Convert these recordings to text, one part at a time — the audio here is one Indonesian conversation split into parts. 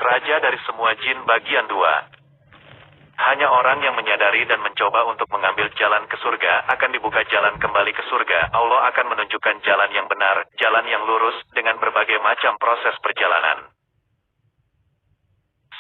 Raja dari semua jin bagian 2. Hanya orang yang menyadari dan mencoba untuk mengambil jalan ke surga akan dibuka jalan kembali ke surga. Allah akan menunjukkan jalan yang benar, jalan yang lurus, dengan berbagai macam proses perjalanan.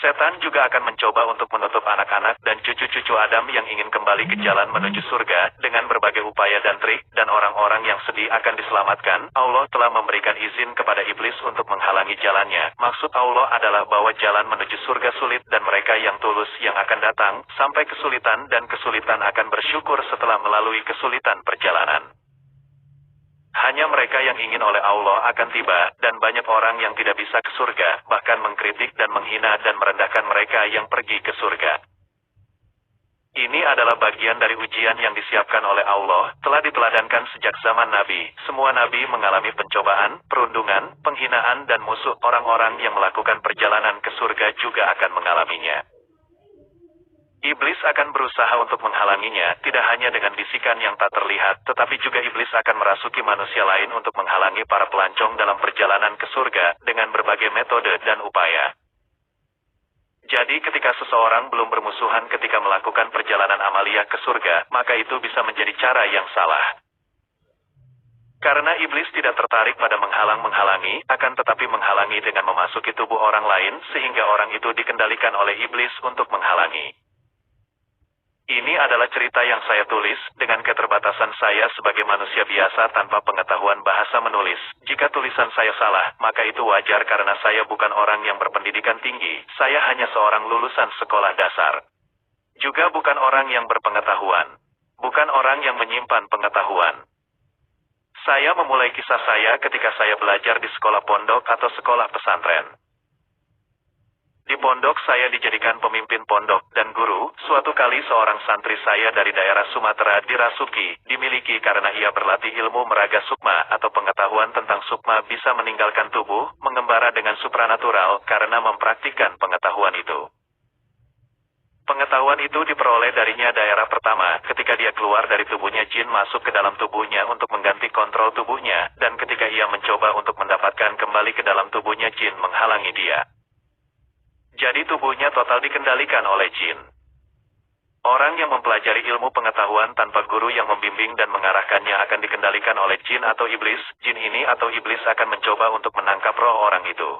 Setan juga akan mencoba untuk menutup anak-anak dan cucu-cucu Adam yang ingin kembali ke jalan menuju surga dengan berbagai upaya dan trik, dan orang-orang yang sedih akan diselamatkan. Allah telah memberikan izin kepada iblis untuk menghalangi jalannya. Maksud Allah adalah bahwa jalan menuju surga sulit dan mereka yang tulus yang akan datang sampai kesulitan, dan kesulitan akan bersyukur setelah melalui kesulitan perjalanan. Hanya mereka yang ingin oleh Allah akan tiba, dan banyak orang yang tidak bisa ke surga, bahkan mengkritik dan menghina dan merendahkan mereka yang pergi ke surga. Ini adalah bagian dari ujian yang disiapkan oleh Allah, telah diteladankan sejak zaman Nabi. Semua Nabi mengalami pencobaan, perundungan, penghinaan dan musuh. Orang-orang yang melakukan perjalanan ke surga juga akan mengalaminya. Iblis akan berusaha untuk menghalanginya, tidak hanya dengan bisikan yang tak terlihat, tetapi juga iblis akan merasuki manusia lain untuk menghalangi para pelancong dalam perjalanan ke surga, dengan berbagai metode dan upaya. Jadi ketika seseorang belum bermusuhan ketika melakukan perjalanan amalia ke surga, maka itu bisa menjadi cara yang salah. Karena iblis tidak tertarik pada menghalang-menghalangi, akan tetapi menghalangi dengan memasuki tubuh orang lain, sehingga orang itu dikendalikan oleh iblis untuk menghalangi. Ini adalah cerita yang saya tulis, dengan keterbatasan saya sebagai manusia biasa tanpa pengetahuan bahasa menulis. Jika tulisan saya salah, maka itu wajar karena saya bukan orang yang berpendidikan tinggi, saya hanya seorang lulusan sekolah dasar. Juga bukan orang yang berpengetahuan. Bukan orang yang menyimpan pengetahuan. Saya memulai kisah saya ketika saya belajar di sekolah pondok atau sekolah pesantren. Di pondok saya dijadikan pemimpin pondok dan guru. Suatu kali seorang santri saya dari daerah Sumatera dirasuki, dimiliki karena ia berlatih ilmu meraga sukma atau pengetahuan tentang sukma bisa meninggalkan tubuh, mengembara dengan supranatural karena mempraktikkan pengetahuan itu. Pengetahuan itu diperoleh darinya daerah pertama ketika dia keluar dari tubuhnya jin masuk ke dalam tubuhnya untuk mengganti kontrol tubuhnya, dan ketika ia mencoba untuk mendapatkan kembali ke dalam tubuhnya jin menghalangi dia. Jadi tubuhnya total dikendalikan oleh jin. Orang yang mempelajari ilmu pengetahuan tanpa guru yang membimbing dan mengarahkannya akan dikendalikan oleh jin atau iblis. Jin ini atau iblis akan mencoba untuk menangkap roh orang itu.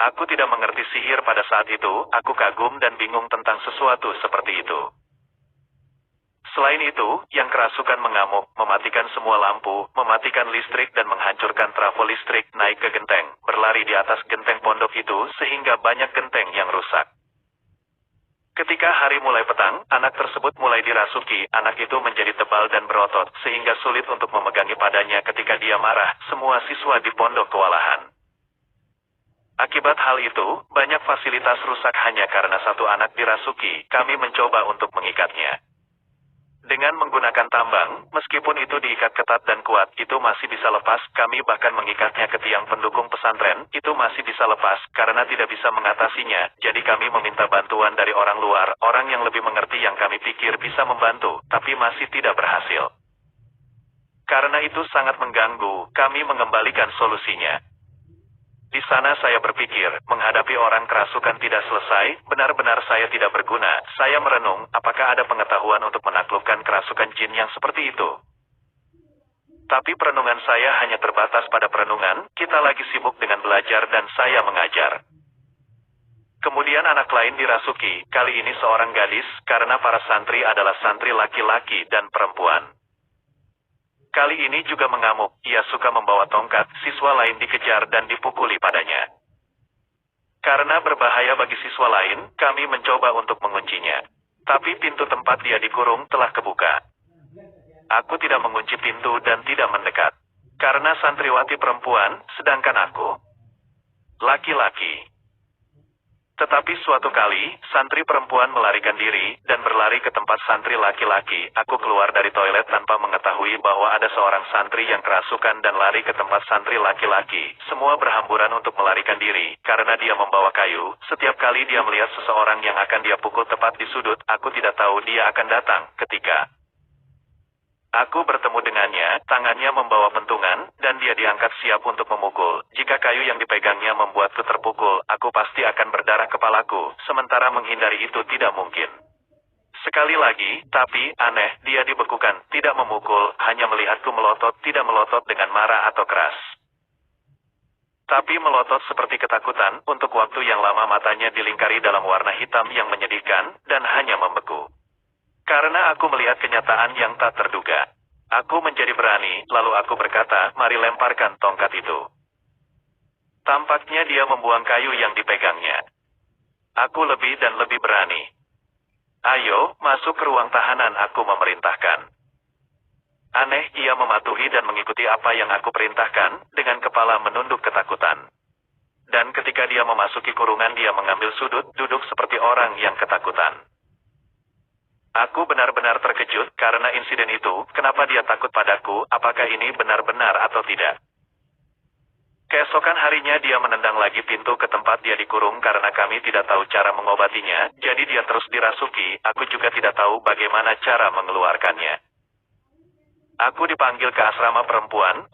Aku tidak mengerti sihir pada saat itu, aku kagum dan bingung tentang sesuatu seperti itu. Selain itu, yang kerasukan mengamuk, mematikan semua lampu, mematikan listrik dan menghancurkan trafo listrik, naik ke genteng, berlari di atas genteng pondok itu sehingga banyak genteng yang rusak. Ketika hari mulai petang, anak tersebut mulai dirasuki, anak itu menjadi tebal dan berotot, sehingga sulit untuk memegangi padanya ketika dia marah, semua siswa di pondok kewalahan. Akibat hal itu, banyak fasilitas rusak hanya karena satu anak dirasuki, kami mencoba untuk mengikatnya. Dengan menggunakan tambang, meskipun itu diikat ketat dan kuat, itu masih bisa lepas. Kami bahkan mengikatnya ke tiang pendukung pesantren, itu masih bisa lepas, karena tidak bisa mengatasinya. Jadi kami meminta bantuan dari orang luar, orang yang lebih mengerti yang kami pikir bisa membantu, tapi masih tidak berhasil. Karena itu sangat mengganggu, kami mengembalikan solusinya. Di sana saya berpikir, menghadapi orang kerasukan tidak selesai, benar-benar saya tidak berguna. Saya merenung, apakah ada pengetahuan untuk menaklukkan kerasukan jin yang seperti itu? Tapi perenungan saya hanya terbatas pada perenungan, kita lagi sibuk dengan belajar dan saya mengajar. Kemudian anak lain dirasuki, kali ini seorang gadis, karena para santri adalah santri laki-laki dan perempuan. Kali ini juga mengamuk, ia suka membawa tongkat, siswa lain dikejar dan dipukuli padanya. Karena berbahaya bagi siswa lain, kami mencoba untuk menguncinya. Tapi pintu tempat dia dikurung telah kebuka. Aku tidak mengunci pintu dan tidak mendekat. Karena santriwati perempuan, sedangkan aku laki-laki. Tetapi suatu kali, santri perempuan melarikan diri, dan berlari ke tempat santri laki-laki. Aku keluar dari toilet tanpa mengetahui bahwa ada seorang santri yang kerasukan dan lari ke tempat santri laki-laki. Semua berhamburan untuk melarikan diri, karena dia membawa kayu. Setiap kali dia melihat seseorang yang akan dia pukul tepat di sudut, aku tidak tahu dia akan datang, ketika Aku bertemu dengannya, tangannya membawa pentungan, dan dia diangkat siap untuk memukul. Jika kayu yang dipegangnya membuatku terpukul, aku pasti akan berdarah kepalaku, sementara menghindari itu tidak mungkin. Sekali lagi, tapi, aneh, dia dibekukan, tidak memukul, hanya melihatku melotot, tidak melotot dengan marah atau keras. Tapi melotot seperti ketakutan, untuk waktu yang lama matanya dilingkari dalam warna hitam yang menyedihkan, dan hanya membeku. Karena aku melihat kenyataan yang tak terduga. Aku menjadi berani, lalu aku berkata, mari lemparkan tongkat itu. Tampaknya dia membuang kayu yang dipegangnya. Aku lebih dan lebih berani. Ayo, masuk ke ruang tahanan, aku memerintahkan. Aneh, ia mematuhi dan mengikuti apa yang aku perintahkan, dengan kepala menunduk ketakutan. Dan ketika dia memasuki kurungan dia mengambil sudut, duduk seperti orang yang ketakutan. Aku benar-benar terkejut karena insiden itu, kenapa dia takut padaku, apakah ini benar-benar atau tidak. Keesokan harinya dia menendang lagi pintu ke tempat dia dikurung karena kami tidak tahu cara mengobatinya, jadi dia terus dirasuki, aku juga tidak tahu bagaimana cara mengeluarkannya. Aku dipanggil ke asrama perempuan,